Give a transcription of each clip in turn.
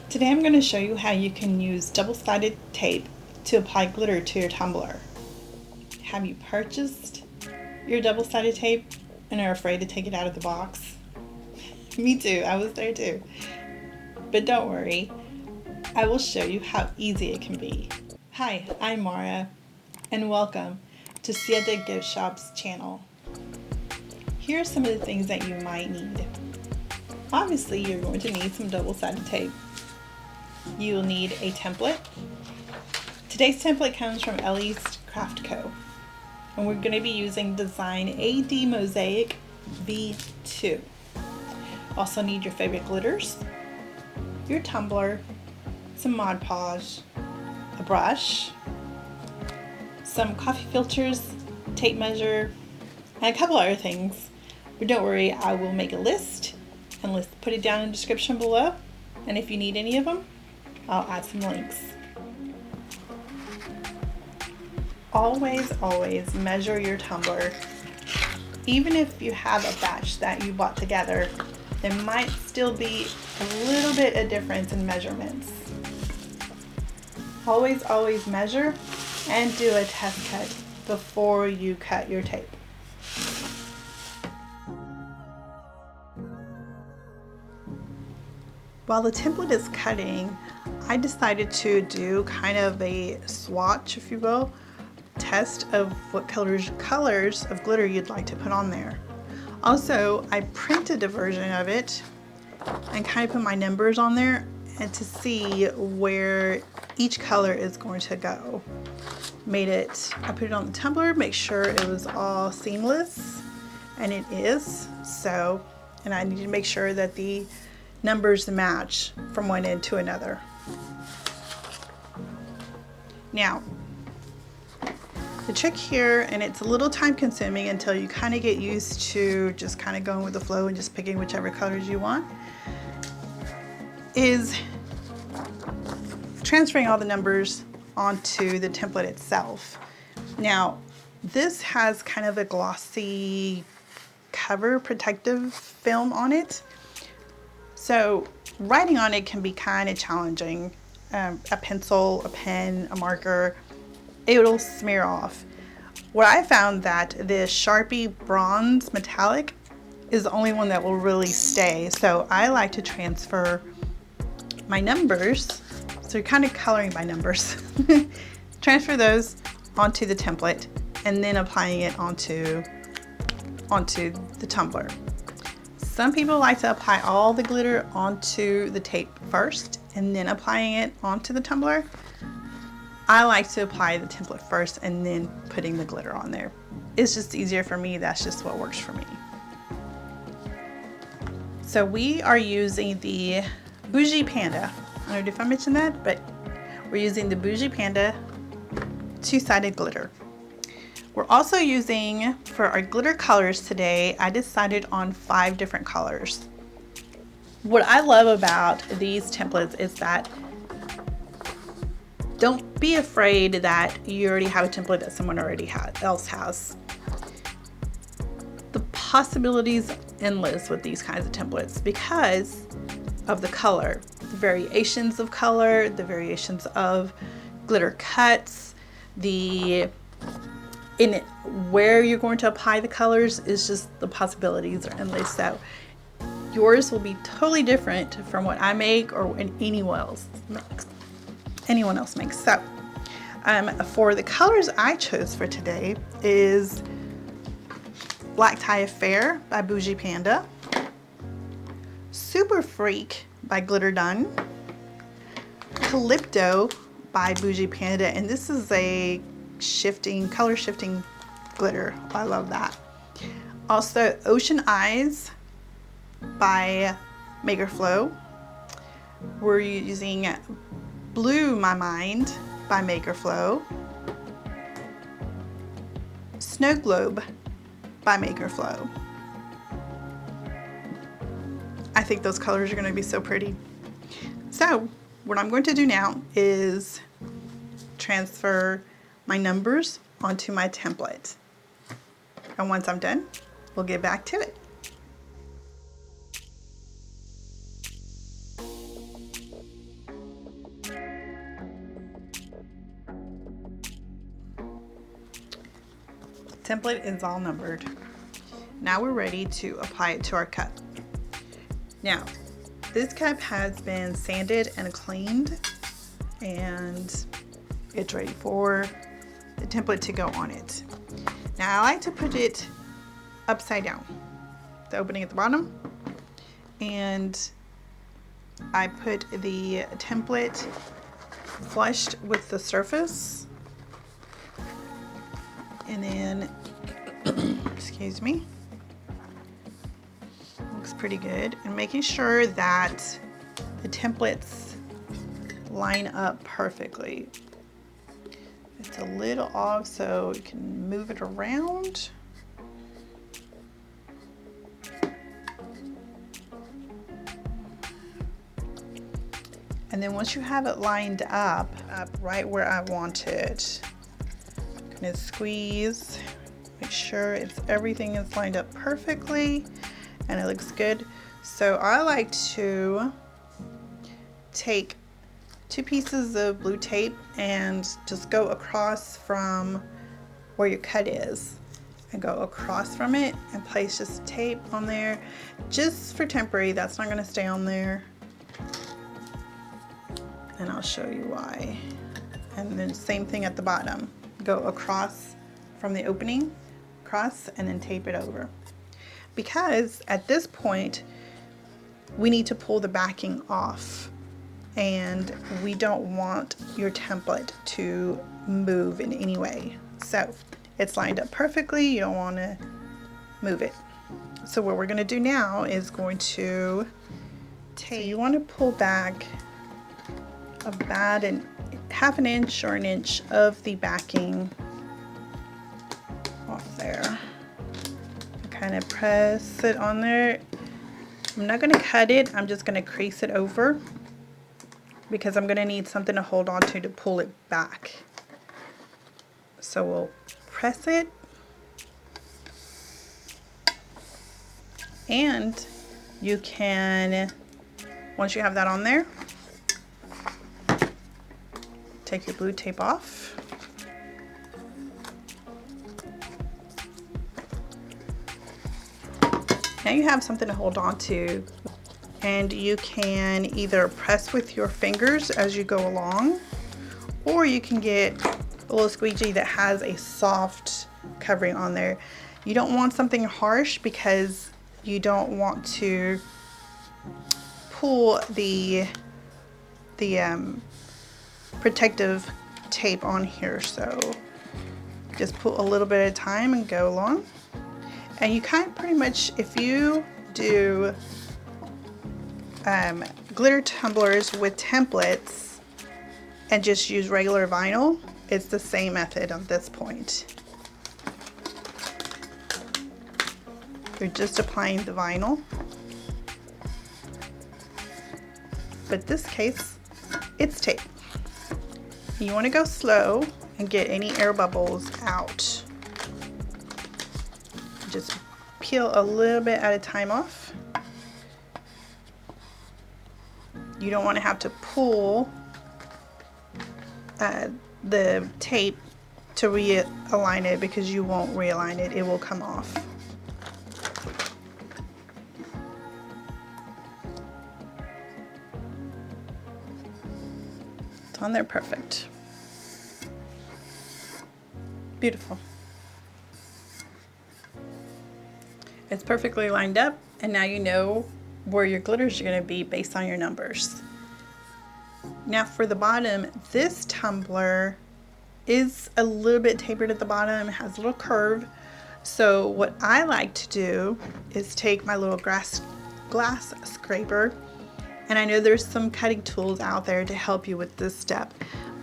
Today I'm going to show you how you can use double-sided tape to apply glitter to your tumbler. Have you purchased your double-sided tape and are afraid to take it out of the box? Me too, I was there too. But don't worry, I will show you how easy it can be. Hi, I'm Mara and welcome to Siete Gift Shop's channel. Here are some of the things that you might need. Obviously, you're going to need some double-sided tape. You will need a template. Today's template comes from Ellie's Craft Co. And we're going to be using design AD Mosaic V2. Also need your favorite glitters, your tumbler, some Mod Podge, a brush, some coffee filters, tape measure, and a couple other things. But don't worry, I will make a list and put it down in the description below. And if you need any of them, I'll add some links. Always measure your tumbler. Even if you have a batch that you bought together, there might still be a little bit of difference in measurements. Always measure and do a test cut before you cut your tape. While the template is cutting, I decided to do kind of a swatch, if you will, test of what colors of glitter you'd like to put on there. Also, I printed a version of it and kind of put my numbers on there and to see where each color is going to go. I put it on the tumbler, make sure it was all seamless, and it is. And I need to make sure that the numbers match from one end to another. Now, the trick here, and it's a little time consuming until you kind of get used to just kind of going with the flow and just picking whichever colors you want, is transferring all the numbers onto the template itself. Now, this has kind of a glossy cover protective film on it. So writing on it can be kind of challenging. A pencil, a pen, a marker, it'll smear off. What I found that the Sharpie Bronze Metallic is the only one that will really stay. So I like to transfer my numbers. So you're kind of coloring by numbers. Transfer those onto the template and then applying it onto the tumbler. Some people like to apply all the glitter onto the tape first and then applying it onto the tumbler. I like to apply the template first and then putting the glitter on there. It's just easier for me. That's just what works for me. So we are using the Bouji Panda. I don't know if I mentioned that, but we're using the Bouji Panda two-sided glitter. We're also using, for our glitter colors today, I decided on 5 different colors. What I love about these templates is that don't be afraid that you already have a template that someone else has. The possibilities are endless with these kinds of templates because of the color, the variations of color, the variations of glitter cuts, where you're going to apply the colors is just, the possibilities are endless. So yours will be totally different from what I make or anyone else makes. So for the colors I chose for today is Black Tie Affair by Bouji Panda, Super Freak by Glitter Done, Calypso by Bouji Panda, and this is a color shifting glitter. I love that. Also Ocean Eyes by Maker Flow. We're using Blue My Mind by Maker Flow, Snow Globe by Maker Flow. I think those colors are going to be so pretty. So what I'm going to do now is transfer my numbers onto my template. And once I'm done, we'll get back to it. template is all numbered. Now we're ready to apply it to our cup. Now, this cup has been sanded and cleaned, and it's ready for the template to go on it. Now I like to put it upside down, the opening at the bottom, and I put the template flushed with the surface, and then excuse me, looks pretty good, and making sure that the templates line up perfectly. It's a little off, so you can move it around. And then once you have it lined up right where I want it, I'm gonna squeeze, make sure everything is lined up perfectly and it looks good. So I like to take 2 pieces of blue tape and just go across from where your cut is, and go across from it and place just tape on there, just for temporary. That's not going to stay on there, and I'll show you why. And then same thing at the bottom, go across from the opening, across, and then tape it over, because at this point we need to pull the backing off, and we don't want your template to move in any way. So it's lined up perfectly, you don't want to move it. So what we're going to do now is going to take, so you want to pull back about half an inch or an inch of the backing off there. Kind of press it on there. I'm not going to cut it, I'm just going to crease it over, because I'm going to need something to hold on to pull it back. So we'll press it, and you can, once you have that on there, take your blue tape off. Now you have something to hold on to, and you can either press with your fingers as you go along, or you can get a little squeegee that has a soft covering on there. You don't want something harsh, because you don't want to pull the protective tape on here. So just pull a little bit at a time and go along. And you kind of pretty much, if you do glitter tumblers with templates and just use regular vinyl, it's the same method on this point. You're just applying the vinyl, but this case it's tape. You want to go slow and get any air bubbles out. Just peel a little bit at a time off. You don't want to have to pull the tape to realign it, because you won't realign it, it will come off. It's on there perfect. Beautiful. It's perfectly lined up, and now you know where your glitters are going to be based on your numbers. Now for the bottom, this tumbler is a little bit tapered at the bottom, it has a little curve. So what I like to do is take my little glass scraper, and I know there's some cutting tools out there to help you with this step,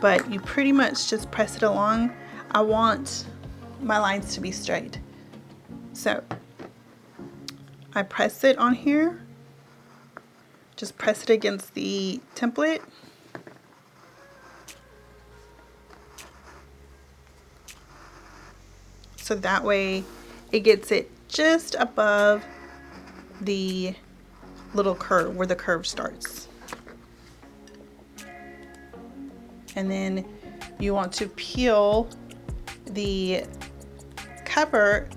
but you pretty much just press it along. I want my lines to be straight, so I press it on here, just press it against the template, so that way it gets it just above the little curve, where the curve starts. And then you want to peel the cover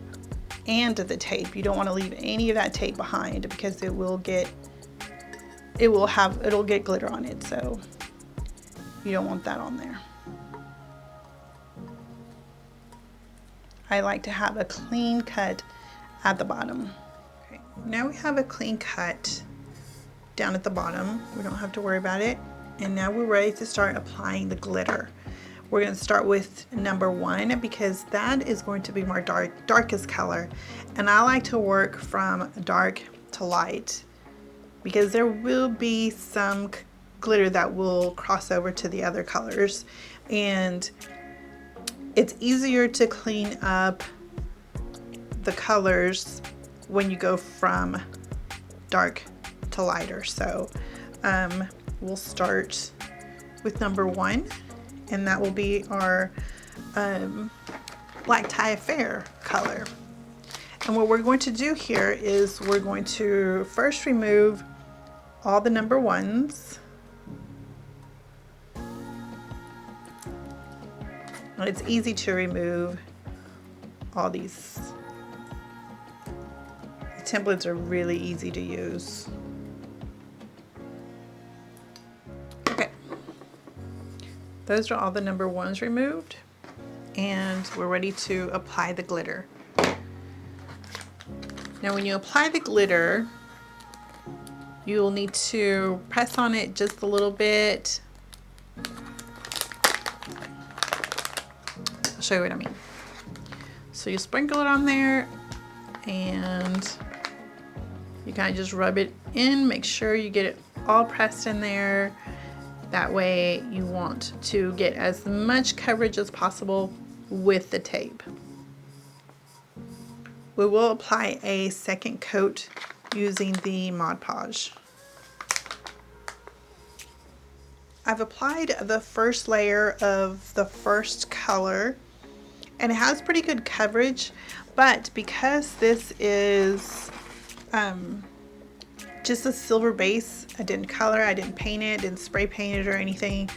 and the tape. You don't want to leave any of that tape behind because it'll get glitter on it, so you don't want that on there. I like to have a clean cut at the bottom. Okay, now we have a clean cut down at the bottom. We don't have to worry about it. And now we're ready to start applying the glitter. We're going to start with number 1 because that is going to be my darkest color. And I like to work from dark to light because there will be some glitter that will cross over to the other colors. And it's easier to clean up the colors when you go from dark to lighter. So we'll start with number 1, and that will be our Black Tie Affair color. And what we're going to do here is we're going to first remove all the number 1s. It's easy to remove all these. The templates are really easy to use. Okay, those are all the number 1s removed, and we're ready to apply the glitter. Now when you apply the glitter, you'll need to press on it just a little bit. I'll show you what I mean. So you sprinkle it on there and you kind of just rub it in, make sure you get it all pressed in there. That way you want to get as much coverage as possible with the tape. We will apply a second coat using the Mod Podge. I've applied the first layer of the first color and it has pretty good coverage, but because this is just a silver base, I didn't color, I didn't paint it, didn't spray paint it or anything,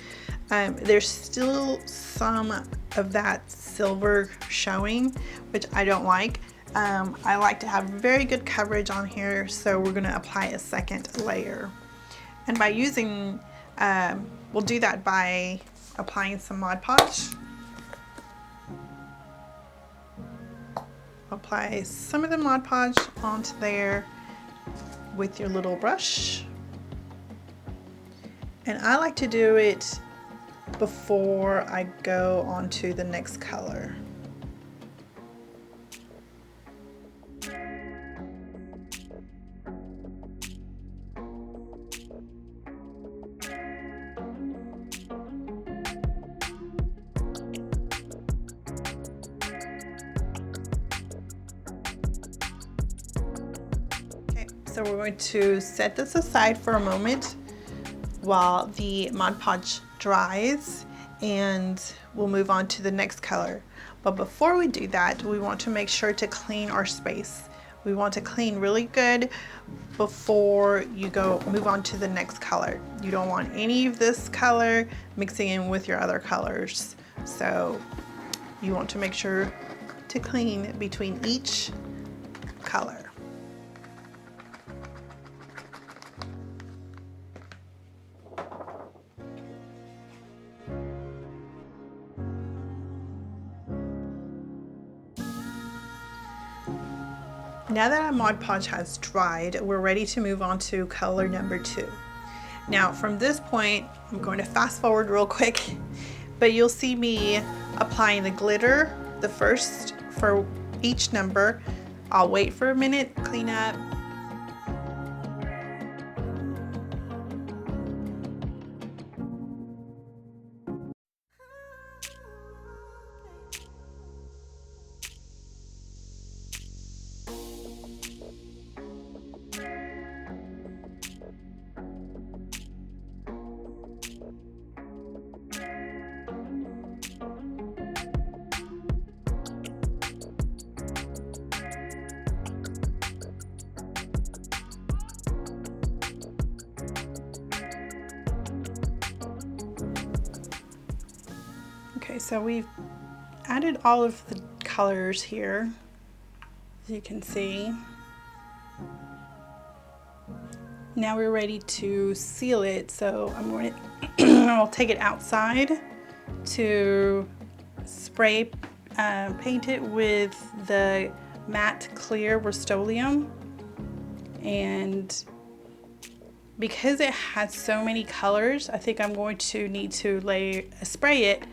there's still some of that silver showing, which I don't like. I like to have very good coverage on here, so we're going to apply a second layer. And by using, we'll do that by applying some Mod Podge. Apply some of the Mod Podge onto there with your little brush. And I like to do it before I go on to the next color. So we're going to set this aside for a moment while the Mod Podge dries, and we'll move on to the next color. But before we do that, we want to make sure to clean our space. We want to clean really good before you move on to the next color. You don't want any of this color mixing in with your other colors. So you want to make sure to clean between each color. Now that our Mod Podge has dried, we're ready to move on to color number 2. Now from this point, I'm going to fast forward real quick, but you'll see me applying the glitter, the first for each number. I'll wait for a minute, clean up. Okay, so we've added all of the colors here, as you can see. Now we're ready to seal it, so I'm going to I'll take it outside to spray paint it with the matte clear Rust-Oleum. And because it has so many colors, I think I'm going to need to spray it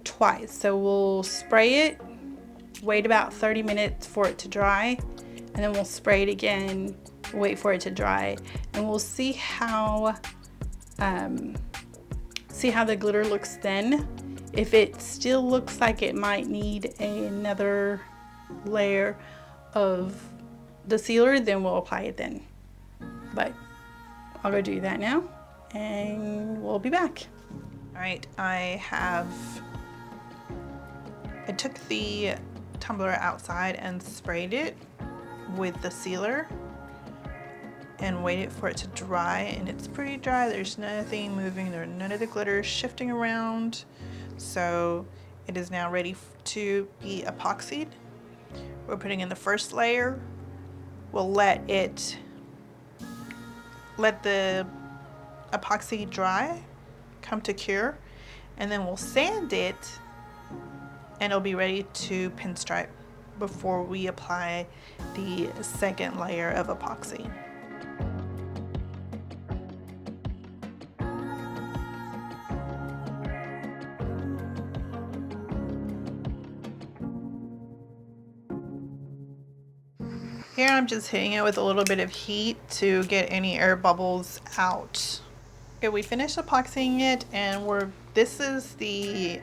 twice. So we'll spray it, wait about 30 minutes for it to dry, and then we'll spray it again, wait for it to dry, and we'll see how the glitter looks then. If it still looks like it might need another layer of the sealer, then we'll apply it then. But I'll go do that now and we'll be back. All right, I took the tumbler outside and sprayed it with the sealer and waited for it to dry, and it's pretty dry. There's nothing moving, there's none of the glitter shifting around. So it is now ready to be epoxied. We're putting in the first layer. We'll let the epoxy dry, come to cure, and then we'll sand it, and it'll be ready to pinstripe before we apply the second layer of epoxy. Here I'm just hitting it with a little bit of heat to get any air bubbles out. Okay, we finished epoxying it, and this is the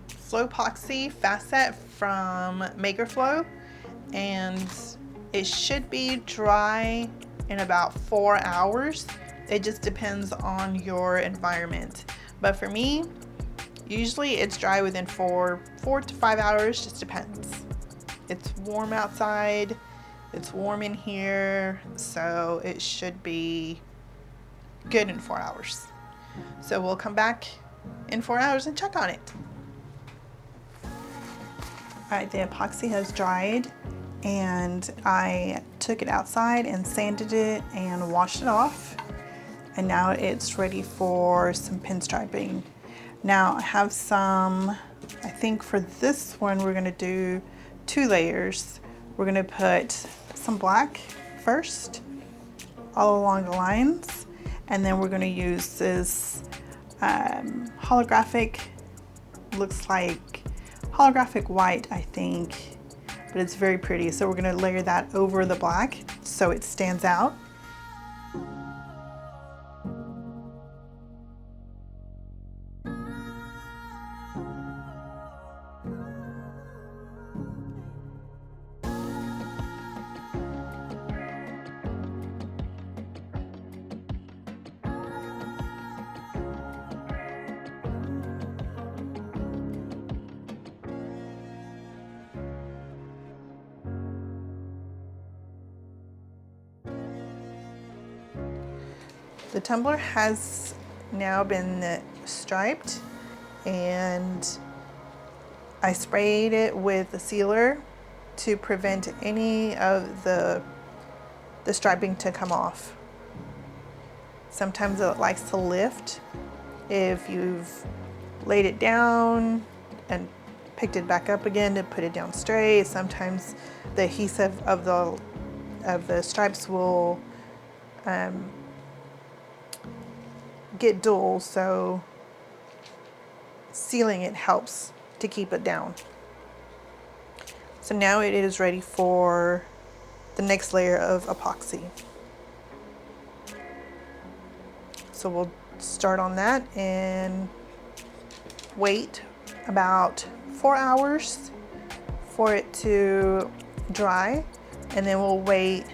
Flow Epoxy Fast Set from MakerFlow, and it should be dry in about 4 hours. It just depends on your environment, but for me, usually it's dry within 4 to 5 hours, just depends. It's warm outside, it's warm in here, so it should be good in 4 hours. So we'll come back in 4 hours and check on it. All right, the epoxy has dried, and I took it outside and sanded it and washed it off, and now it's ready for some pinstriping. Now I have some, I think for this one we're gonna do 2 layers. We're gonna put some black first all along the lines, and then we're gonna use this holographic, looks like holographic white, I think, but it's very pretty. So we're gonna layer that over the black so it stands out. The tumbler has now been striped, and I sprayed it with a sealer to prevent any of the striping to come off. Sometimes it likes to lift if you've laid it down and picked it back up again to put it down straight. Sometimes the adhesive of the stripes will get dull, so sealing it helps to keep it down. So now it is ready for the next layer of epoxy. So we'll start on that and wait about 4 hours for it to dry, and then we'll wait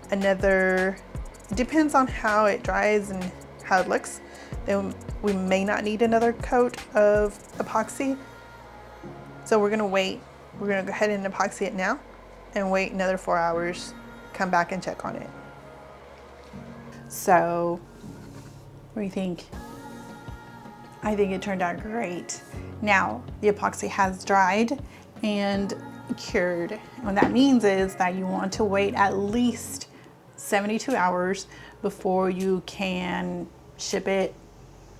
another, it depends on how it dries and how it looks. Then we may not need another coat of epoxy. So we're gonna wait. We're gonna go ahead and epoxy it now and wait another 4 hours, come back and check on it. So, what do you think? I think it turned out great. Now, the epoxy has dried and cured. What that means is that you want to wait at least 72 hours before you can ship it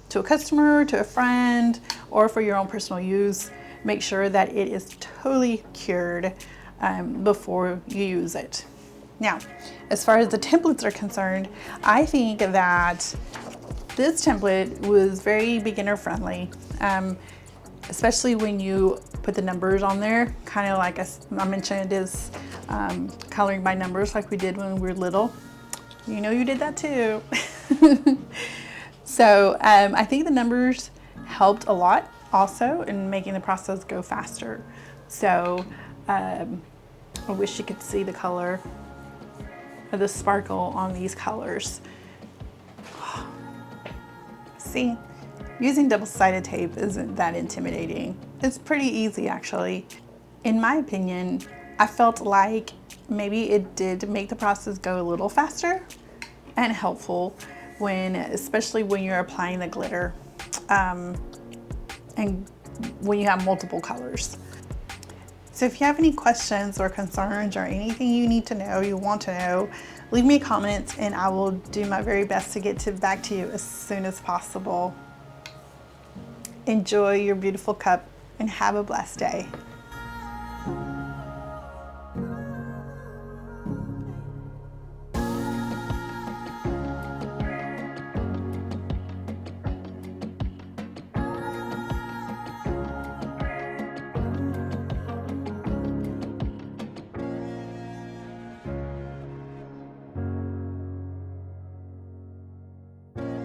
to a customer, to a friend, or for your own personal use. Make sure that it is totally cured before you use it. Now, as far as the templates are concerned, I think that this template was very beginner friendly, especially when you put the numbers on there, kind of like I mentioned, is coloring by numbers like we did when we were little. You know you did that too. So I think the numbers helped a lot also in making the process go faster. So I wish you could see the color of the sparkle on these colors. See, using double-sided tape isn't that intimidating. It's pretty easy actually. In my opinion, I felt like maybe it did make the process go a little faster and helpful especially when you're applying the glitter and when you have multiple colors. So if you have any questions or concerns or anything you need to know, you want to know, leave me a comment and I will do my very best to get back to you as soon as possible. Enjoy your beautiful cup and have a blessed day.